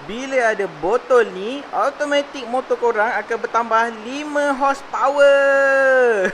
Bila ada botol ni, automatik motor korang akan bertambah 5 horsepower.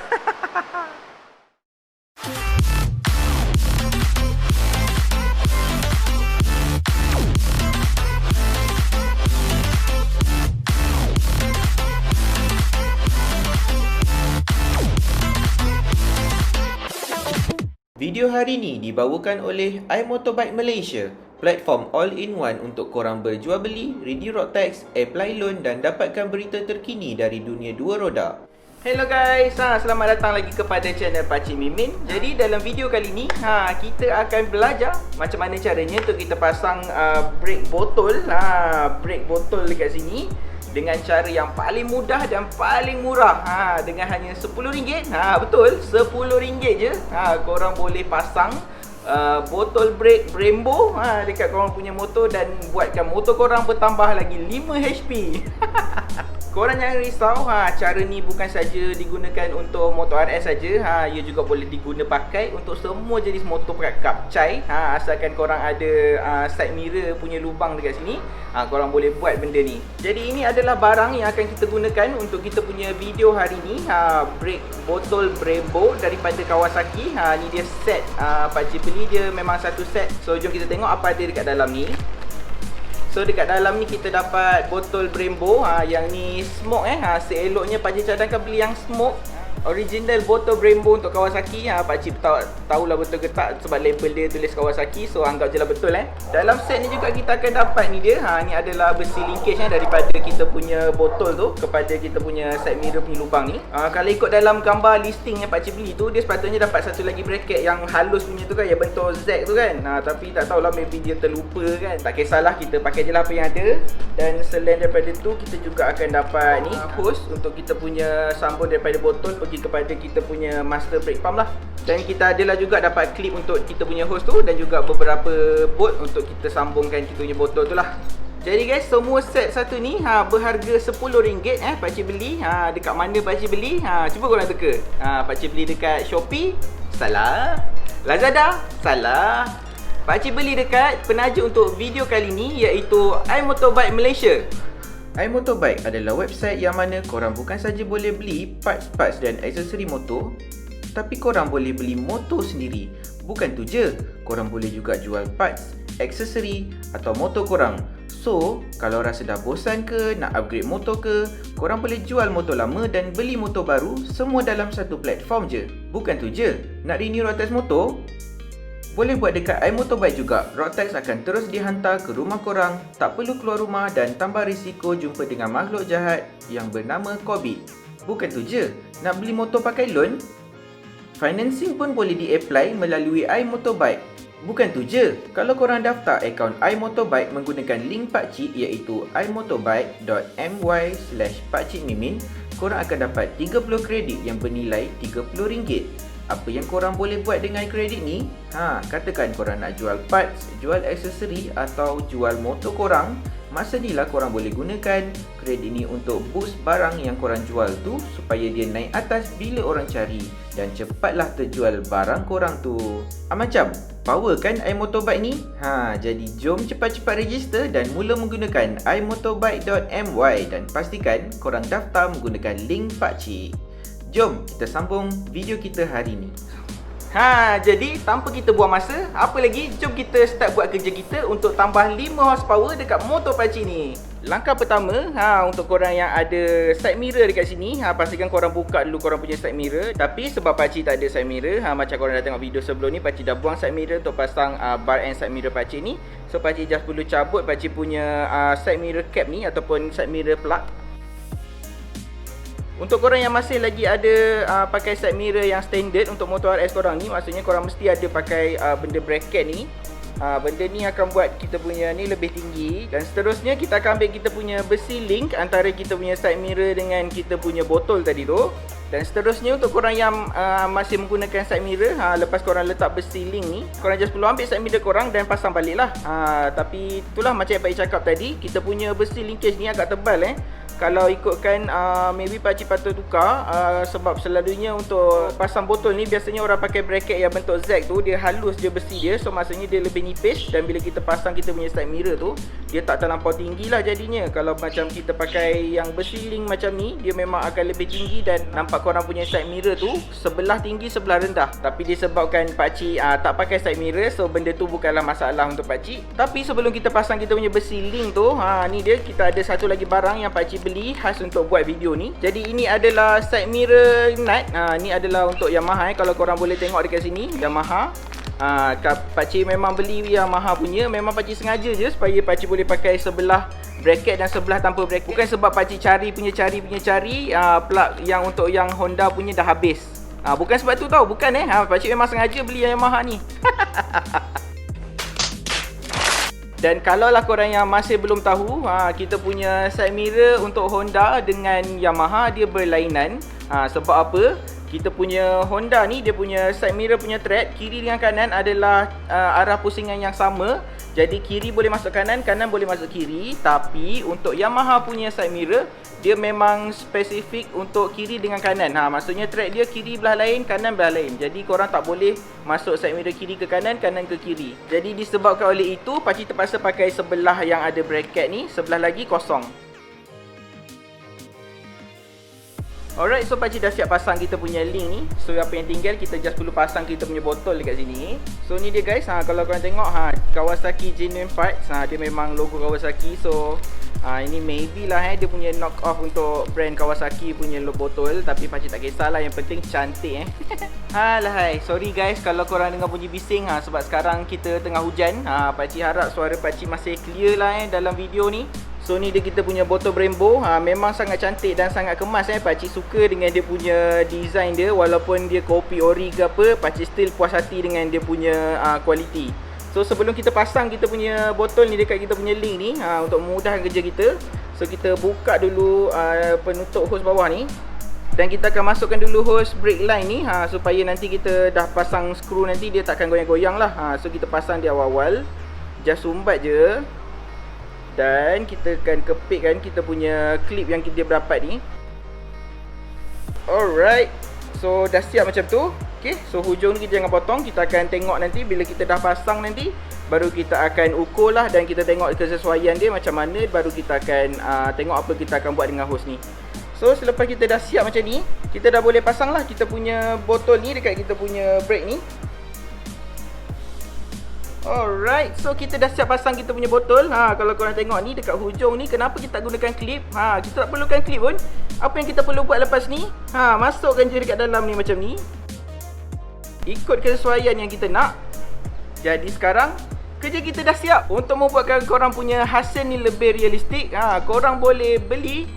Video hari ini dibawakan oleh iMotorbike Malaysia, platform all-in-one untuk korang berjual beli, ready road tax, apply loan dan dapatkan berita terkini dari dunia dua roda. Hello guys, selamat datang lagi kepada channel Pakcik Mimin. Jadi dalam video kali ni, kita akan belajar macam mana caranya untuk kita pasang brake botol, brake botol dekat sini dengan cara yang paling mudah dan paling murah. Dengan hanya RM10. Betul, RM10 je. Korang boleh pasang botol brake Brembo dekat korang punya motor dan buatkan motor korang bertambah lagi 5 HP. Korang jangan risau, cara ni bukan saja digunakan untuk motor RS saja, ia juga boleh pakai untuk semua jenis motor kapcai. Asalkan korang ada side mirror punya lubang dekat sini, korang boleh buat benda ni. Jadi ini adalah barang yang akan kita gunakan untuk kita punya video hari ni, brake botol Brembo daripada Kawasaki. Ni dia set, Pakcik beli dia memang satu set. So jom kita tengok apa ada dekat dalam ni. So dekat dalam ni kita dapat botol Brembo, yang ni smoke seeloknya pakcik cadangkan beli yang smoke. Original botol Brembo untuk Kawasaki. Pakcik tahulah betul ke tak sebab label dia tulis Kawasaki. So anggap je lah betul. Dalam set ni juga kita akan dapat ni dia. Ni adalah besi linkage daripada kita punya botol tu kepada kita punya side mirror punya lubang ni. Kalau ikut dalam gambar listing yang pakcik beli tu, dia sepatutnya dapat satu lagi bracket yang halus punya tu kan, yang bentuk Z tu kan. Tapi tak tahulah, maybe dia terlupa kan. Tak kisahlah, kita pakai je lah apa yang ada. Dan selain daripada tu, kita juga akan dapat ni hose untuk kita punya sambung daripada botol pergi kepada kita punya master brake pump lah. Dan kita adalah juga dapat clip untuk kita punya hose tu dan juga beberapa bolt untuk kita sambungkan kita punya botol tu lah. Jadi guys, semua set satu ni berharga RM10. Pakcik beli dekat mana pakcik beli? Cuba korang teka. Pakcik beli dekat Shopee? Salah. Lazada? Salah. Pakcik beli dekat penaja untuk video kali ni, iaitu iMotorbike Malaysia. iMotorbike adalah website yang mana korang bukan saja boleh beli parts-parts dan aksesori motor, tapi korang boleh beli motor sendiri. Bukan tu je, korang boleh juga jual parts, aksesori atau motor korang. So, kalau rasa dah bosan ke, nak upgrade motor ke, korang boleh jual motor lama dan beli motor baru, semua dalam satu platform je. Bukan tu je, nak renew road tax motor? Boleh buat dekat iMotorbike juga. Road tax akan terus dihantar ke rumah korang. Tak perlu keluar rumah dan tambah risiko jumpa dengan makhluk jahat yang bernama COVID. Bukan tu je, nak beli motor pakai loan? Financing pun boleh di-apply melalui iMotorbike. Bukan tu je, kalau korang daftar akaun iMotorbike menggunakan link pakcik iaitu imotorbike.my/pakcikmimin, korang akan dapat 30 kredit yang bernilai RM30. Apa yang korang boleh buat dengan kredit ni? Katakan korang nak jual parts, jual aksesori atau jual motor korang. Masa ni lah korang boleh gunakan kredit ni untuk boost barang yang korang jual tu supaya dia naik atas bila orang cari dan cepatlah terjual barang korang tu. Macam power kan iMotorbike ni? Jadi jom cepat-cepat register dan mula menggunakan imotorbike.my dan pastikan korang daftar menggunakan link pakcik. Jom kita sambung video kita hari ni. Jadi tanpa kita buang masa, apa lagi, jom kita start buat kerja kita untuk tambah 5 horsepower dekat motor pakcik ni. Langkah pertama, untuk korang yang ada side mirror dekat sini, pastikan korang buka dulu korang punya side mirror. Tapi sebab pakcik tak ada side mirror, macam korang dah tengok video sebelum ni, pakcik dah buang side mirror untuk pasang bar and side mirror pakcik ni. So pakcik just perlu cabut pakcik punya side mirror cap ni ataupun side mirror plug. Untuk korang yang masih lagi ada pakai side mirror yang standard untuk motor RS korang ni, maksudnya korang mesti ada pakai benda bracket ni. Benda ni akan buat kita punya ni lebih tinggi. Dan seterusnya kita akan ambil kita punya besi link antara kita punya side mirror dengan kita punya botol tadi tu. Dan seterusnya untuk korang yang masih menggunakan side mirror, lepas korang letak besi link ni, korang just perlu ambil side mirror korang dan pasang balik lah. Tapi itulah macam yang Pak cakap tadi, kita punya besi linkage ni agak tebal Kalau ikutkan maybe pakcik patut tukar sebab selalunya untuk pasang botol ni biasanya orang pakai bracket yang bentuk Z tu, dia halus je besi dia, so maksudnya dia lebih nipis, dan bila kita pasang kita punya side mirror tu, dia tak terlampau tinggi lah jadinya. Kalau macam kita pakai yang besi link macam ni, dia memang akan lebih tinggi dan nampak korang punya side mirror tu sebelah tinggi sebelah rendah. Tapi disebabkan pakcik tak pakai side mirror, so benda tu bukanlah masalah untuk pakcik. Tapi sebelum kita pasang kita punya besi link tu, ni dia, kita ada satu lagi barang yang pakcik beli khas untuk buat video ni. Jadi ini adalah side mirror nut. Ni adalah untuk Yamaha kalau korang boleh tengok dekat sini, Yamaha. Pakcik memang beli Yamaha punya, memang pakcik sengaja je supaya pakcik boleh pakai sebelah bracket dan sebelah tanpa bracket. Bukan sebab pakcik cari plug yang untuk yang Honda punya dah habis. Bukan sebab tu tau, bukan pakcik memang sengaja beli Yamaha ni. Dan kalau lah korang yang masih belum tahu, kita punya side mirror untuk Honda dengan Yamaha dia berlainan. Sebab apa? Kita punya Honda ni, dia punya side mirror punya thread kiri dengan kanan adalah arah pusingan yang sama. Jadi kiri boleh masuk kanan, kanan boleh masuk kiri. Tapi untuk Yamaha punya side mirror, dia memang spesifik untuk kiri dengan kanan. Maksudnya thread dia kiri belah lain, kanan belah lain. Jadi korang tak boleh masuk side mirror kiri ke kanan, kanan ke kiri. Jadi disebabkan oleh itu, pakcik terpaksa pakai sebelah yang ada bracket ni, sebelah lagi kosong. Alright, so pakcik dah siap pasang kita punya link ni. So apa yang tinggal, kita just perlu pasang kita punya botol dekat sini. So ni dia guys, kalau korang tengok Kawasaki Genuine Parts, dia memang logo Kawasaki. So ini maybe lah dia punya knock off untuk brand Kawasaki punya botol. Tapi pakcik tak kisahlah, yang penting cantik Alahai, sorry guys kalau korang dengar bunyi bising sebab sekarang kita tengah hujan. Pakcik harap suara pakcik masih clear lah dalam video ni. So ni dia kita punya botol Brembo. Memang sangat cantik dan sangat kemas pakcik suka dengan dia punya design dia. Walaupun dia kopi ori ke apa, pakcik still puas hati dengan dia punya kualiti. So sebelum kita pasang kita punya botol ni dekat kita punya link ni, untuk memudahkan kerja kita, so kita buka dulu penutup hose bawah ni. Dan kita akan masukkan dulu hose brake line ni, supaya nanti kita dah pasang skru nanti dia takkan goyang-goyang lah. So kita pasang di awal-awal, just sumbat je. Dan kita akan kepitkan kita punya clip yang kita berapat ni. Alright, so dah siap macam tu. Okay, so hujung ni kita jangan potong. Kita akan tengok nanti bila kita dah pasang nanti, baru kita akan ukur lah dan kita tengok kesesuaian dia macam mana. Baru kita akan tengok apa kita akan buat dengan hose ni. So selepas kita dah siap macam ni, kita dah boleh pasang lah kita punya botol ni dekat kita punya brake ni. Alright, so kita dah siap pasang kita punya botol. Kalau korang tengok ni dekat hujung ni, kenapa kita tak gunakan klip? Kita tak perlukan klip pun. Apa yang kita perlu buat lepas ni, masukkan je dekat dalam ni macam ni. Ikut kesesuaian yang kita nak. Jadi sekarang kerja kita dah siap. Untuk membuatkan korang punya hasil ni lebih realistik, korang boleh beli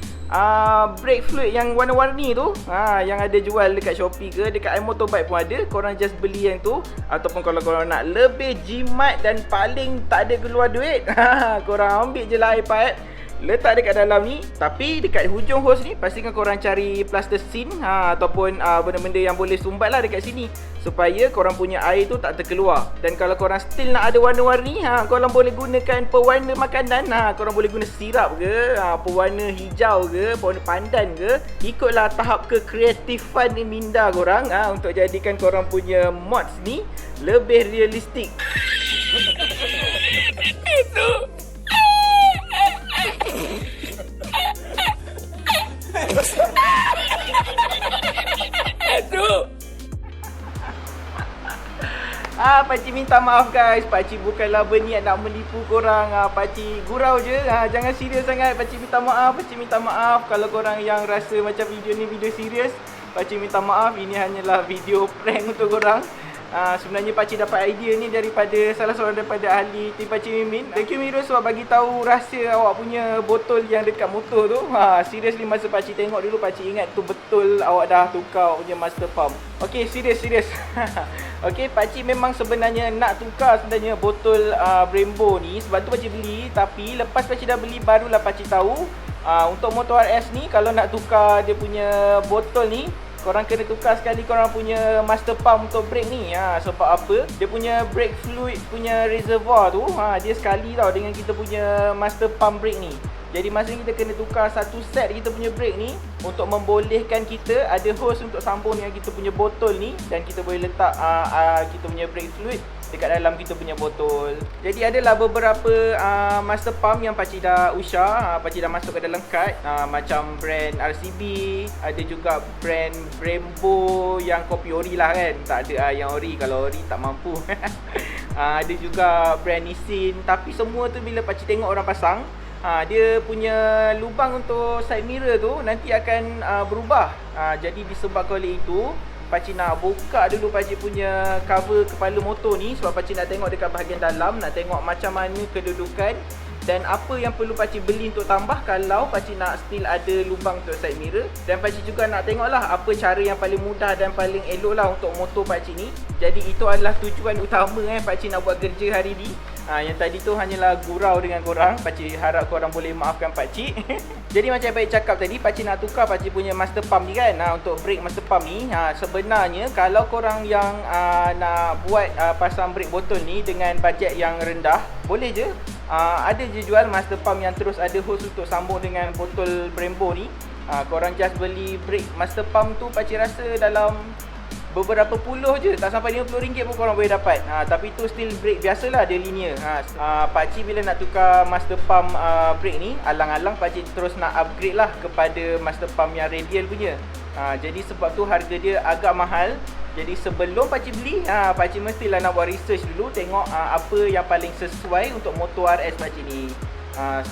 brake fluid yang warna-warni tu, yang ada jual dekat Shopee ke dekat iMotorbike pun ada. Korang just beli yang tu. Ataupun kalau korang nak lebih jimat dan paling tak ada keluar duit, korang ambil je lah iPad, letak dekat dalam ni. Tapi dekat hujung hose ni, pastikan korang cari plasticine ataupun benda-benda yang boleh sumbat lah dekat sini, supaya korang punya air tu tak terkeluar. Dan kalau korang still nak ada warna-warni, korang boleh gunakan pewarna makanan. Korang boleh guna sirap ke, pewarna hijau ke, pewarna pandan ke. Ikutlah tahap kekreatifan minda korang untuk jadikan korang punya mods ni lebih realistik. Itu pakcik minta maaf guys. Pakcik bukanlah berniat nak menipu korang. Pakcik gurau je. Jangan serius sangat. Pakcik minta maaf. Pakcik minta maaf kalau korang yang rasa macam video ni video serius. Pakcik minta maaf. Ini hanyalah video prank untuk korang. Sebenarnya pakcik dapat idea ni daripada salah seorang daripada ahli tim Pakcik Mimin. Thank you Miro sebab bagi tahu rahsia awak punya botol yang dekat motor tu. Seriously masa pakcik tengok dulu, pakcik ingat tu betul awak dah tukar awak punya master pump. Okay, serius. Okay, pakcik memang sebenarnya nak tukar sebenarnya botol Brembo ni. Sebab tu pakcik beli. Tapi lepas pakcik dah beli, barulah pakcik tahu untuk motor RS ni, kalau nak tukar dia punya botol ni, korang kena tukar sekali korang punya master pump untuk brake ni. Sebab apa? Dia punya brake fluid punya reservoir tu, dia sekali tau dengan kita punya master pump brake ni. Jadi masa ni kita kena tukar satu set kita punya brake ni untuk membolehkan kita ada hose untuk sambung dengan kita punya botol ni, dan kita boleh letak kita punya brake fluid dekat dalam kita punya botol. Jadi adalah beberapa master pump yang pakcik dah usah, pakcik dah masuk ke dalam kad, macam brand RCB, ada juga brand Brembo yang kopi ori lah kan. Tak ada yang ori, kalau ori tak mampu. Ada juga brand Nissin, tapi semua tu bila pakcik tengok orang pasang, dia punya lubang untuk side mirror tu nanti akan berubah. Jadi disebabkan oleh itu, pakcik nak buka dulu pakcik punya cover kepala motor ni, sebab pakcik nak tengok dekat bahagian dalam, nak tengok macam mana kedudukan dan apa yang perlu pakcik beli untuk tambah kalau pakcik nak still ada lubang untuk side mirror. Dan pakcik juga nak tengoklah apa cara yang paling mudah dan paling elok lah untuk motor pakcik ni. Jadi itu adalah tujuan utama pakcik nak buat kerja hari ni. Yang tadi tu hanyalah gurau dengan korang. Pakcik harap korang boleh maafkan pakcik. Jadi macam baik cakap tadi, pakcik nak tukar pakcik punya master pump ni kan. Untuk brake master pump ni, sebenarnya kalau korang yang nak buat pasang brake botol ni dengan bajet yang rendah, boleh je. Ada je jual master pump yang terus ada hose untuk sambung dengan botol Brembo ni. Korang just beli brake master pump tu, pakcik rasa dalam beberapa puluh je, tak sampai RM50 pun korang boleh dapat. Tapi tu still brake biasalah, dia linear. Pakcik bila nak tukar master pump brake ni, alang-alang pakcik terus nak upgrade lah kepada master pump yang radial punya. Jadi sebab tu harga dia agak mahal. Jadi sebelum pakcik beli, pakcik mestilah nak buat research dulu, tengok apa yang paling sesuai untuk motor RS pakcik ni.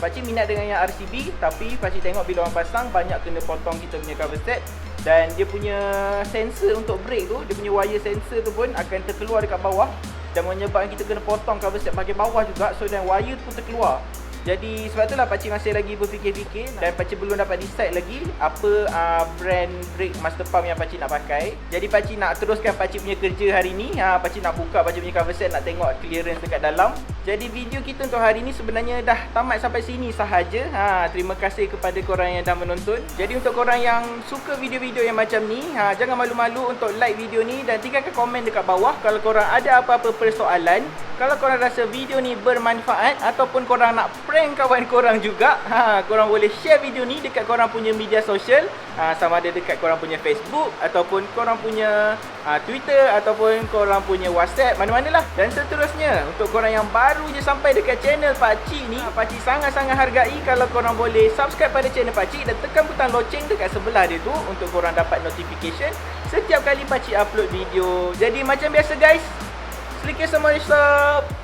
Pakcik minat dengan yang RCB, tapi pakcik tengok bila orang pasang banyak kena potong kita punya cover set. Dan dia punya sensor untuk brake tu, dia punya wire sensor tu pun akan terkeluar dekat bawah, dan menyebabkan kita kena potong cover set bahagian bawah juga. So dan wire tu pun terkeluar. Jadi sebab itulah pakcik masih lagi berfikir-fikir, dan pakcik belum dapat decide lagi apa brand brake master pump yang pakcik nak pakai. Jadi pakcik nak teruskan pakcik punya kerja hari ni. Pakcik nak buka pakcik punya cover set, nak tengok clearance dekat dalam. Jadi video kita untuk hari ni sebenarnya dah tamat sampai sini sahaja. Terima kasih kepada korang yang dah menonton. Jadi untuk korang yang suka video-video yang macam ni, jangan malu-malu untuk like video ni dan tinggalkan komen dekat bawah kalau korang ada apa-apa persoalan. Kalau korang rasa video ni bermanfaat ataupun korang nak prank kawan korang juga, korang boleh share video ni dekat korang punya media sosial, sama ada dekat korang punya Facebook ataupun korang punya Twitter ataupun korang punya WhatsApp, mana-manalah. Dan seterusnya, untuk korang yang baru je sampai dekat channel pakcik ni, pakcik sangat-sangat hargai kalau korang boleh subscribe pada channel pakcik dan tekan butang loceng dekat sebelah dia tu untuk korang dapat notification setiap kali pakcik upload video. Jadi macam biasa guys, sedikit sama stop.